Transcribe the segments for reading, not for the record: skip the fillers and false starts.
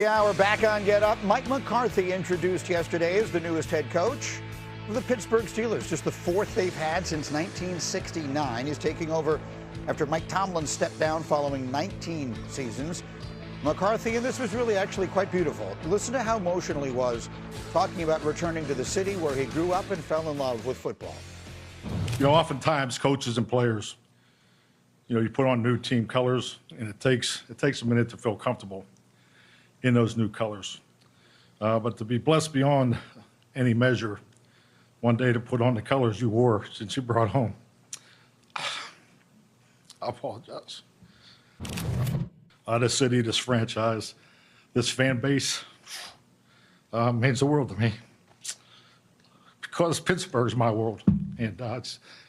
Yeah, we're back on Get Up. Mike McCarthy introduced yesterday as the newest head coach of the Pittsburgh Steelers, just the fourth they've had since 1969. He's taking over after Mike Tomlin stepped down following 19 seasons. McCarthy, and this was really actually quite beautiful. Listen to how emotional he was talking about returning to the city where he grew up and fell in love with football. You know, oftentimes coaches and players, you put on new team colors, and it takes a minute to feel comfortable in those new colors. But to be blessed beyond any measure, one day to put on the colors you wore since you brought home. I apologize. This city, this franchise, this fan base means the world to me. Because Pittsburgh's my world, and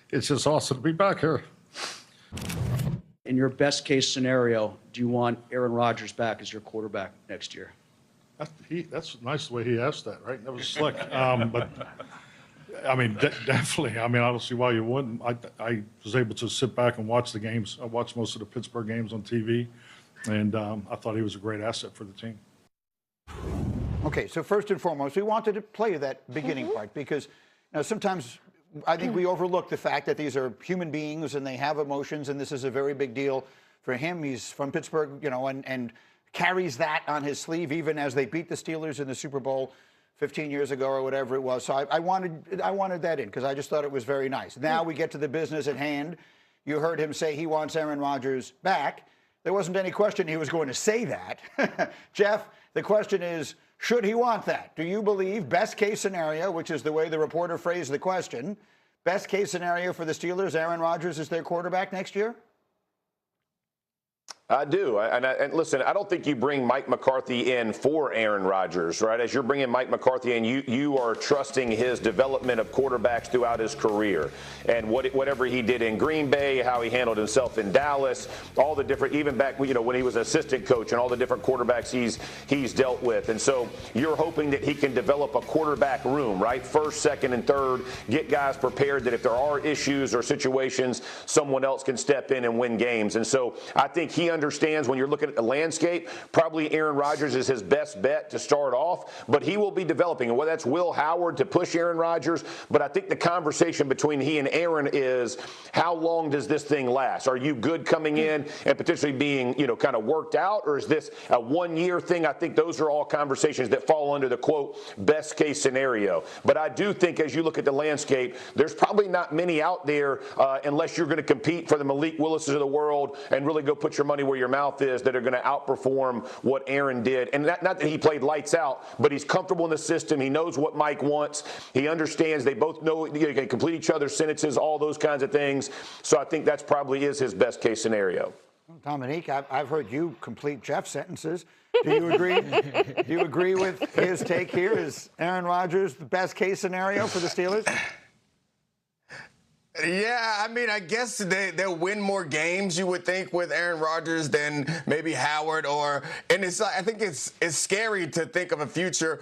it's just awesome to be back here. In your best case scenario, do you want Aaron Rodgers back as your quarterback next year? That's nice the way he asked that, right? That was slick. But I mean, definitely. I mean, I don't see why you wouldn't. I was able to sit back and watch the games. I watched most of the Pittsburgh games on TV, and I thought he was a great asset for the team. Okay, so first and foremost, we wanted to play that beginning part because sometimes I think we overlook the fact that these are human beings and they have emotions, and this is a very big deal for him. He's from Pittsburgh, and carries that on his sleeve even as they beat the Steelers in the Super Bowl 15 years ago or whatever it was. So I wanted that in because I just thought it was very nice. Now we get to the business at hand. You heard him say he wants Aaron Rodgers back. There wasn't any question he was going to say that. Jeff, the question is, should he want that? Do you believe best case scenario, which is the way the reporter phrased the question, best case scenario for the Steelers, Aaron Rodgers is their quarterback next year? I do. And listen, I don't think you bring Mike McCarthy in for Aaron Rodgers, right? As you're bringing Mike McCarthy in, you are trusting his development of quarterbacks throughout his career. And whatever he did in Green Bay, how he handled himself in Dallas, all the different, even back, when he was assistant coach and all the different quarterbacks he's dealt with. And so you're hoping that he can develop a quarterback room, right? First, second, and third, get guys prepared that if there are issues or situations, someone else can step in and win games. And so I think he understands when you're looking at the landscape, probably Aaron Rodgers is his best bet to start off, but he will be developing. And whether that's Will Howard to push Aaron Rodgers, but I think the conversation between he and Aaron is how long does this thing last? Are you good coming in and potentially being, kind of worked out, or is this a one-year thing? I think those are all conversations that fall under the, quote, best case scenario. But I do think as you look at the landscape, there's probably not many out there unless you're going to compete for the Malik Willises of the world and really go put your money where your mouth is that are going to outperform what Aaron did. And not that he played lights out, but he's comfortable in the system. He knows what Mike wants. He understands. They both know they can complete each other's sentences, all those kinds of things. So I think that's probably is his best case scenario. Dominique, I've heard you complete Jeff's sentences. Do you agree? Do you agree with his take here? Is Aaron Rodgers the best case scenario for the Steelers? Yeah, I mean, I guess they'll win more games, you would think, with Aaron Rodgers than maybe Howard and I think it's scary to think of a future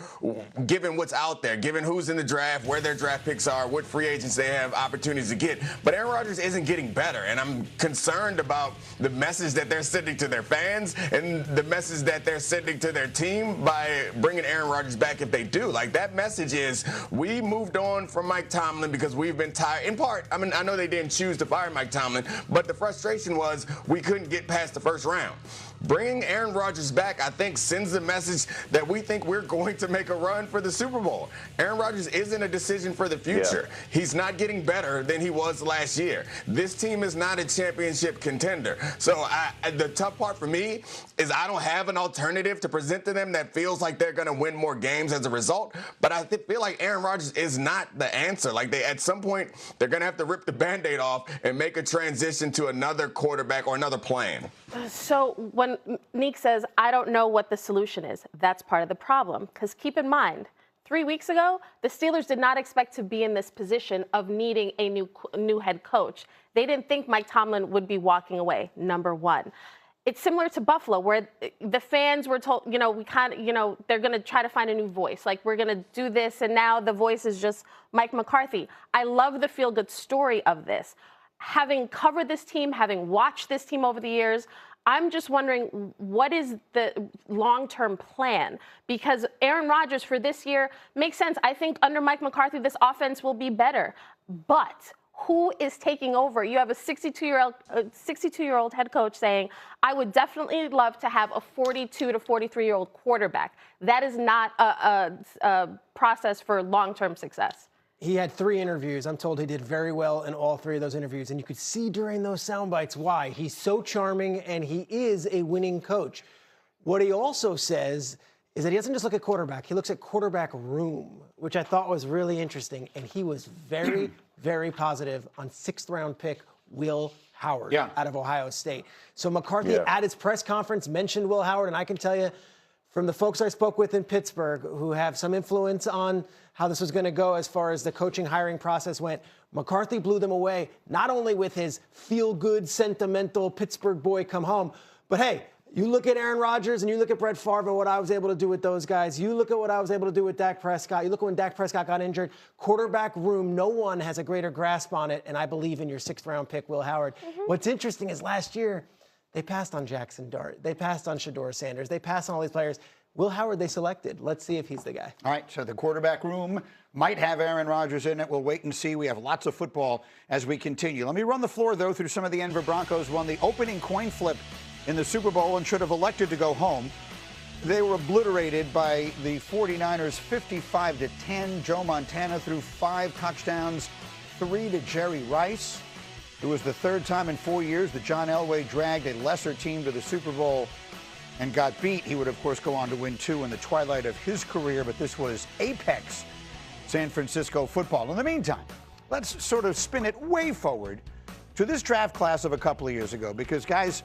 given what's out there, given who's in the draft, where their draft picks are, what free agents they have opportunities to get. But Aaron Rodgers isn't getting better, and I'm concerned about the message that they're sending to their fans and the message that they're sending to their team by bringing Aaron Rodgers back if they do. Like, that message is, we moved on from Mike Tomlin because we've been tired, in part. I know they didn't choose to fire Mike Tomlin, but the frustration was we couldn't get past the first round. Bringing Aaron Rodgers back, I think, sends the message that we think we're going to make a run for the Super Bowl. Aaron Rodgers isn't a decision for the future. Yeah. He's not getting better than he was last year. This team is not a championship contender. So the tough part for me is I don't have an alternative to present to them that feels like they're going to win more games as a result. But I feel like Aaron Rodgers is not the answer. Like, at some point, they're going to have to rip the Band-Aid off and make a transition to another quarterback or another plan. So when Neek says, I don't know what the solution is, that's part of the problem. Because keep in mind, 3 weeks ago, the Steelers did not expect to be in this position of needing a new head coach. They didn't think Mike Tomlin would be walking away, number one. It's similar to Buffalo, where the fans were told, they're going to try to find a new voice. Like, we're going to do this, and now the voice is just Mike McCarthy. I love the feel-good story of this. Having covered this team, having watched this team over the years, I'm just wondering, what is the long-term plan? Because Aaron Rodgers for this year makes sense. I think under Mike McCarthy, this offense will be better. But who is taking over? You have a 62-year-old head coach saying, I would definitely love to have a 42 to 43-year-old quarterback. That is not a process for long-term success. He had 3 interviews. I'm told he did very well in all 3 of those interviews. And you could see during those sound bites why. He's so charming, and he is a winning coach. What he also says is that he doesn't just look at quarterback. He looks at quarterback room, which I thought was really interesting. And he was very, very positive on 6th-round pick Will Howard out of Ohio State. So McCarthy at his press conference mentioned Will Howard, and I can tell you, from the folks I spoke with in Pittsburgh who have some influence on how this was going to go as far as the coaching hiring process went, McCarthy blew them away, not only with his feel-good, sentimental Pittsburgh boy come home, but hey, you look at Aaron Rodgers and you look at Brett Favre and what I was able to do with those guys. You look at what I was able to do with Dak Prescott. You look at when Dak Prescott got injured. Quarterback room, no one has a greater grasp on it, and I believe in your 6th-round pick, Will Howard. What's interesting is last year, they passed on Jackson Dart. They passed on Shedeur Sanders. They passed on all these players. Will Howard they selected. Let's see if he's the guy. All right, so the quarterback room might have Aaron Rodgers in it. We'll wait and see. We have lots of football as we continue. Let me run the floor, though, through some of the Denver Broncos. Won the opening coin flip in the Super Bowl and should have elected to go home. They were obliterated by the 49ers 55-10. Joe Montana threw 5 touchdowns, 3 to Jerry Rice. It was the 3rd time in 4 years that John Elway dragged a lesser team to the Super Bowl and got beat. He would, of course, go on to win 2 in the twilight of his career, but this was apex San Francisco football. In the meantime, let's sort of spin it way forward to this draft class of a couple of years ago, because, guys,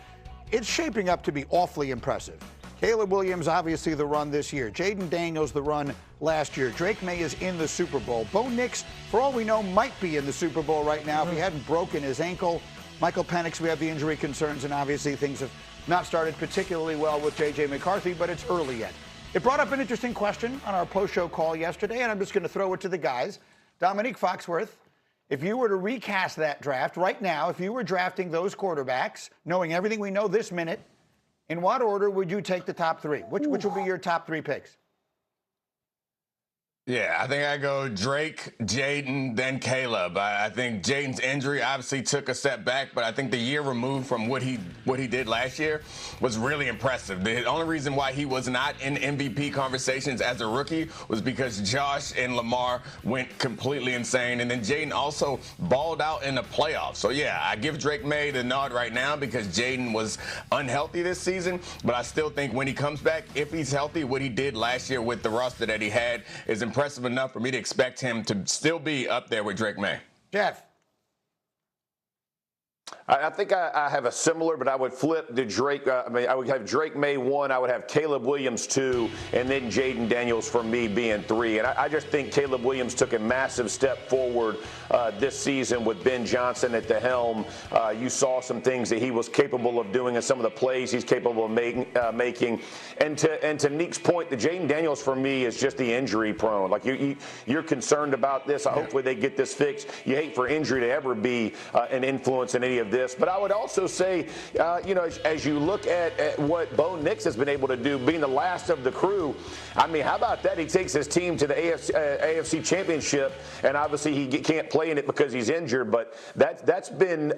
it's shaping up to be awfully impressive. Caleb Williams, obviously the run this year. Jaden Daniels, the run last year. Drake May is in the Super Bowl. Bo Nix, for all we know, might be in the Super Bowl right now if he hadn't broken his ankle. Michael Penix, we have the injury concerns, and obviously things have not started particularly well with J.J. McCarthy, but it's early yet. It brought up an interesting question on our post-show call yesterday, and I'm just going to throw it to the guys. Dominique Foxworth, if you were to recast that draft right now, if you were drafting those quarterbacks, knowing everything we know this minute, in what order would you take the top 3? Which would be your top 3 picks? Yeah, I think I go Drake, Jaden, then Caleb. I think Jaden's injury obviously took a step back, but I think the year removed from what he did last year was really impressive. The only reason why he was not in MVP conversations as a rookie was because Josh and Lamar went completely insane, and then Jaden also balled out in the playoffs. So yeah, I give Drake May the nod right now because Jaden was unhealthy this season, but I still think when he comes back, if he's healthy, what he did last year with the roster that he had is impressive enough for me to expect him to still be up there with Drake May. Jeff. I think I have a similar, but I would flip the Drake. I would have Drake May 1. I would have Caleb Williams 2, and then Jaden Daniels for me being 3. And I just think Caleb Williams took a massive step forward this season with Ben Johnson at the helm. You saw some things that he was capable of doing and some of the plays he's capable of making. And to Nick's point, the Jaden Daniels for me is just the injury prone. Like you're concerned about this. Hopefully they get this fixed. You hate for injury to ever be an influence in any of this. But I would also say, as you look at what Bo Nix has been able to do, being the last of the crew, I mean, how about that? He takes his team to the AFC Championship, and obviously he can't play in it because he's injured, but that's been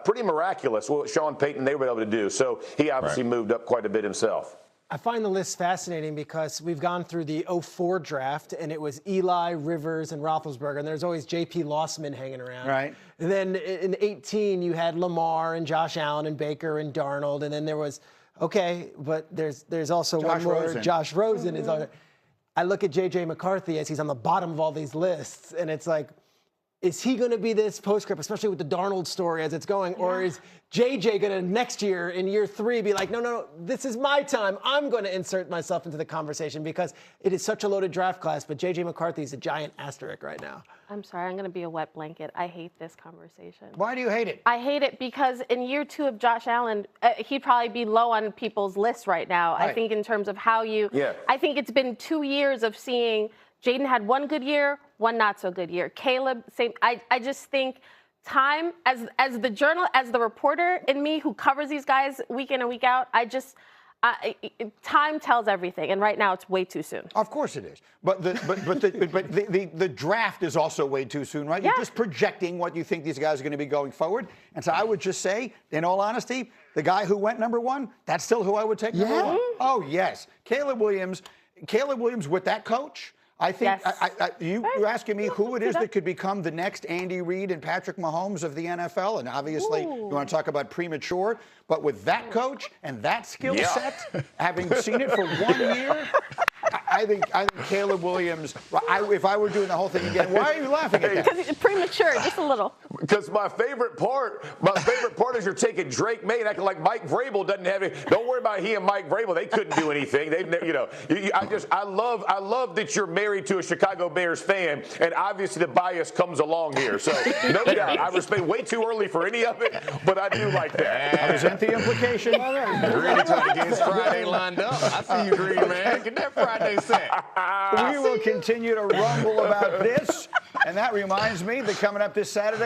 pretty miraculous what Sean Payton they were able to do. So he obviously moved up quite a bit himself. I find the list fascinating because we've gone through the 04 draft, and it was Eli, Rivers, and Roethlisberger, and there's always J.P. Lossman hanging around. Right. And then in 18, you had Lamar and Josh Allen and Baker and Darnold, and then there was, okay, but there's also Josh one more. Rosen. Josh Rosen is on it. I look at J.J. McCarthy as he's on the bottom of all these lists, and it's like, is he going to be this postscript, especially with the Darnold story as it's going, or is JJ going to next year in year 3 be like, no, this is my time. I'm going to insert myself into the conversation because it is such a loaded draft class, but JJ McCarthy is a giant asterisk right now. I'm sorry, I'm going to be a wet blanket. I hate this conversation. Why do you hate it? I hate it because in year 2 of Josh Allen, he'd probably be low on people's lists right now. Right. I think in terms of how you, I think it's been 2 years of seeing Jaden had one good year, one not so good year. Caleb, same. I just think time, as the reporter in me who covers these guys week in and week out, time tells everything, and right now it's way too soon. Of course it is, but the draft is also way too soon, right? Yeah. You're just projecting what you think these guys are going to be going forward, and so I would just say, in all honesty, the guy who went number 1, that's still who I would take number 1. Oh yes, Caleb Williams with that coach. I think Yes. you're asking me who it is that could become the next Andy Reid and Patrick Mahomes of the NFL, and obviously you want to talk about premature, but with that coach and that skill set, having seen it for 1 year, I think Caleb Williams. If I were doing the whole thing again, why are you laughing at that? Because it's premature, just a little. Because my favorite part is you're taking Drake May and acting like Mike Vrabel doesn't have it. Don't worry about he and Mike Vrabel. They couldn't do anything. I love that you're married to a Chicago Bears fan, and obviously the bias comes along here. So no doubt, I respect way too early for any of it, but I do like that. I resent the implication. Green trying to get his Friday lined up. I see you, Green, man. Get that Friday set. We will continue to rumble about this, and that reminds me that coming up this Saturday,